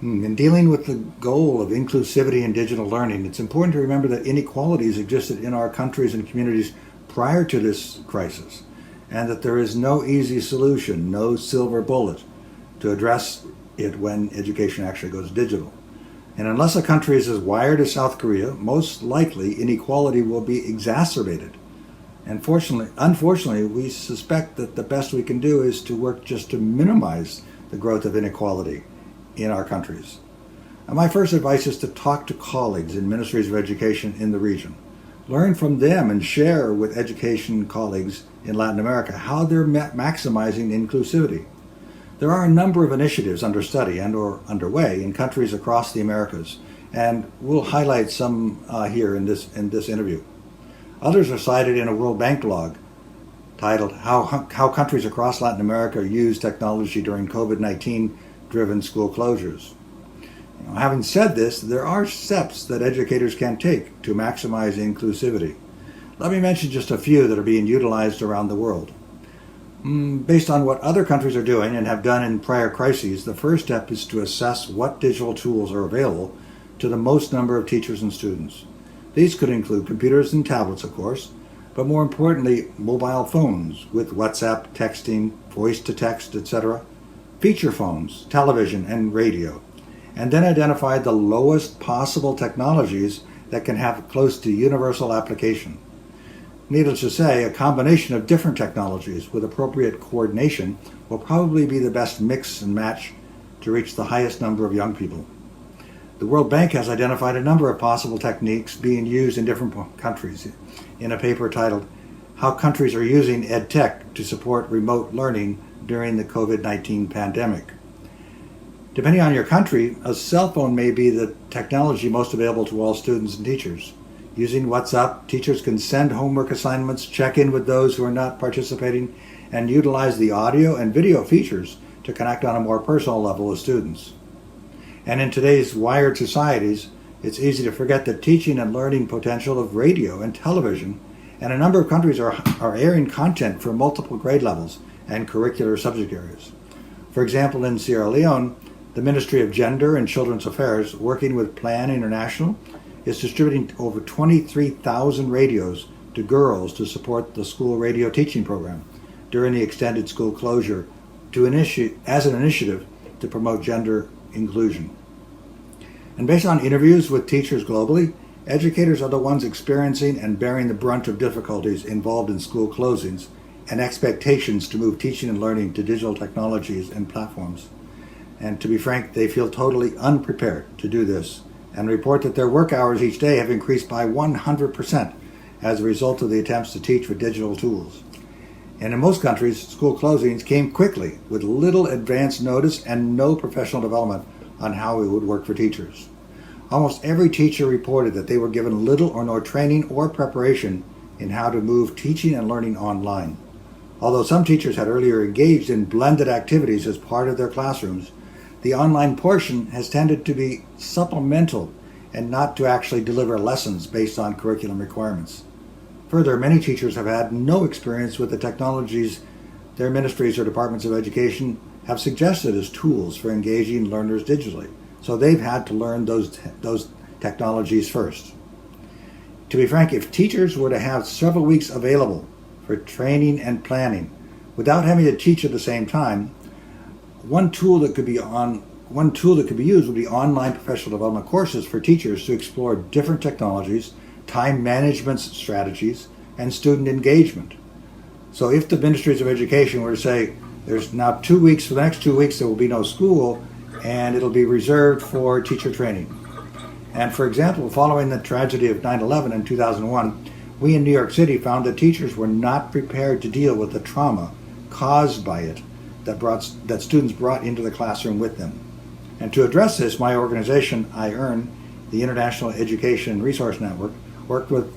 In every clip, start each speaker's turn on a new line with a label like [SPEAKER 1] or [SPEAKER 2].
[SPEAKER 1] In dealing with the goal of inclusivity in digital learning, it's important to remember that inequalities existed in our countries and communities prior to this crisis, and that there is no easy solution, no silver bullet to address it when education actually goes digital. And unless a country is as wired as South Korea, most likely inequality will be exacerbated. And unfortunately, we suspect that the best we can do is to work just to minimize the growth of inequality in our countries. And my first advice is to talk to colleagues in ministries of education in the region. Learn from them and share with education colleagues in Latin America how they're maximizing inclusivity. There are a number of initiatives under study and or underway in countries across the Americas, and we'll highlight some here in this interview. Others are cited in a World Bank blog titled How Countries Across Latin America Use Technology During COVID-19 Driven School Closures. Having said this, there are steps that educators can take to maximize inclusivity. Let me mention just a few that are being utilized around the world. Based on what other countries are doing and have done in prior crises, the first step is to assess what digital tools are available to the most number of teachers and students. These could include computers and tablets, of course, but more importantly, mobile phones with WhatsApp, texting, voice-to-text, etc., feature phones, television, and radio, and then identify the lowest possible technologies that can have close to universal application. Needless to say, a combination of different technologies with appropriate coordination will probably be the best mix and match to reach the highest number of young people. The World Bank has identified a number of possible techniques being used in different countries in a paper titled How Countries Are Using EdTech to Support Remote Learning During the COVID-19 Pandemic. Depending on your country, a cell phone may be the technology most available to all students and teachers. Using WhatsApp, teachers can send homework assignments, check in with those who are not participating, and utilize the audio and video features to connect on a more personal level with students. And in today's wired societies, it's easy to forget the teaching and learning potential of radio and television, and a number of countries are airing content for multiple grade levels and curricular subject areas. For example, in Sierra Leone, the Ministry of Gender and Children's Affairs, working with Plan International, is distributing over 23,000 radios to girls to support the school radio teaching program during the extended school closure as an initiative to promote gender inclusion. And based on interviews with teachers globally, educators are the ones experiencing and bearing the brunt of difficulties involved in school closings and expectations to move teaching and learning to digital technologies and platforms. And to be frank, they feel totally unprepared to do this and report that their work hours each day have increased by 100% as a result of the attempts to teach with digital tools. And in most countries, school closings came quickly with little advance notice and no professional development on how it would work for teachers. Almost every teacher reported that they were given little or no training or preparation in how to move teaching and learning online. Although some teachers had earlier engaged in blended activities as part of their classrooms, the online portion has tended to be supplemental and not to actually deliver lessons based on curriculum requirements. Further, many teachers have had no experience with the technologies their ministries or departments of education have suggested as tools for engaging learners digitally, so they've had to learn those technologies first. To be frank, if teachers were to have several weeks available for training and planning without having to teach at the same time, one tool that could be used would be online professional development courses for teachers to explore different technologies, time management strategies, and student engagement. So if the ministries of education were to say, there's now 2 weeks, for the next 2 weeks there will be no school, and it'll be reserved for teacher training. And for example, following the tragedy of 9/11 in 2001, we in New York City found that teachers were not prepared to deal with the trauma caused by it that students brought into the classroom with them. And to address this, my organization, iEARN, the International Education Resource Network, worked with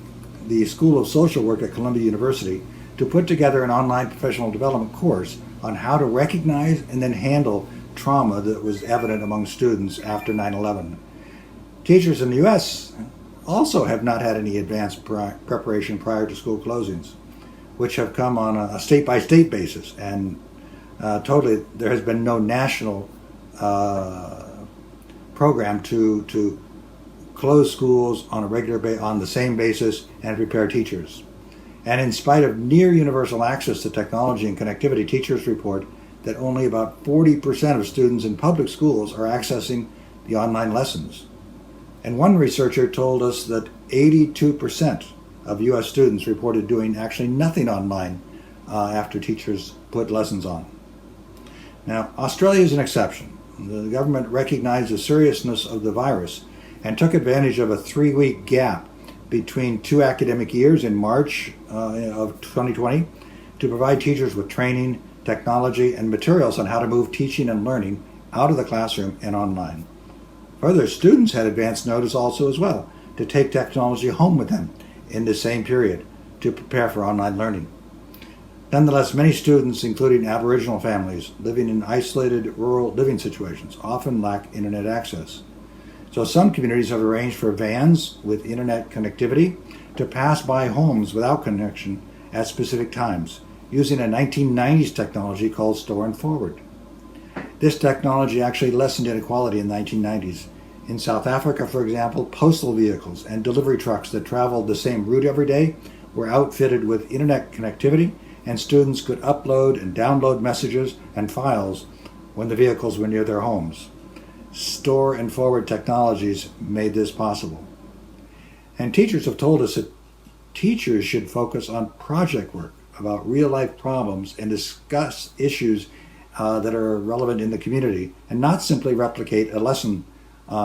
[SPEAKER 1] the School of Social Work at Columbia University to put together an online professional development course on how to recognize and then handle trauma that was evident among students after 9/11. Teachers in the U.S. also have not had any advanced preparation prior to school closings, which have come on a state-by-state basis, and totally there has been no national program to close schools on a on the same basis and prepare teachers. And in spite of near universal access to technology and connectivity, teachers report that only about 40% of students in public schools are accessing the online lessons. And one researcher told us that 82% of U.S. students reported doing actually nothing online after teachers put lessons on. Now, Australia is an exception. The government recognized the seriousness of the virus and took advantage of a 3-week gap between 2 academic years in March of 2020 to provide teachers with training, technology, and materials on how to move teaching and learning out of the classroom and online. Further, students had advance notice also as well to take technology home with them in the same period to prepare for online learning. Nonetheless, many students, including Aboriginal families living in isolated rural living situations, often lack internet access. So some communities have arranged for vans with internet connectivity to pass by homes without connection at specific times, using a 1990s technology called Store and Forward. This technology actually lessened inequality in the 1990s. In South Africa, for example, postal vehicles and delivery trucks that traveled the same route every day were outfitted with internet connectivity, and students could upload and download messages and files when the vehicles were near their homes. Store and Forward technologies made this possible. And teachers have told us that teachers should focus on project work about real-life problems and discuss issues that are relevant in the community, and not simply replicate a lesson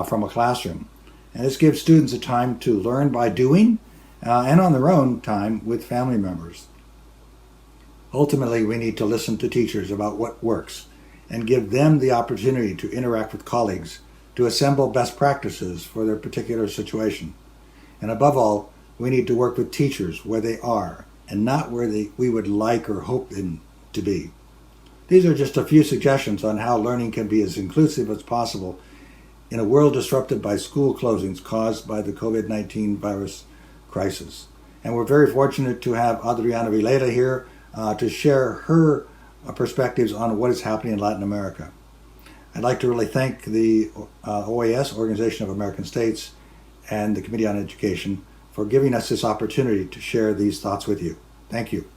[SPEAKER 1] from a classroom. And this gives students a time to learn by doing and on their own time with family members. Ultimately, we need to listen to teachers about what works and give them the opportunity to interact with colleagues to assemble best practices for their particular situation. And above all, we need to work with teachers where they are and not where we would like or hope them to be. These are just a few suggestions on how learning can be as inclusive as possible in a world disrupted by school closings caused by the COVID-19 virus crisis. And we're very fortunate to have Adriana Vileda here to share her perspectives on what is happening in Latin America. I'd like to really thank the OAS, Organization of American States, and the Committee on Education for giving us this opportunity to share these thoughts with you. Thank you.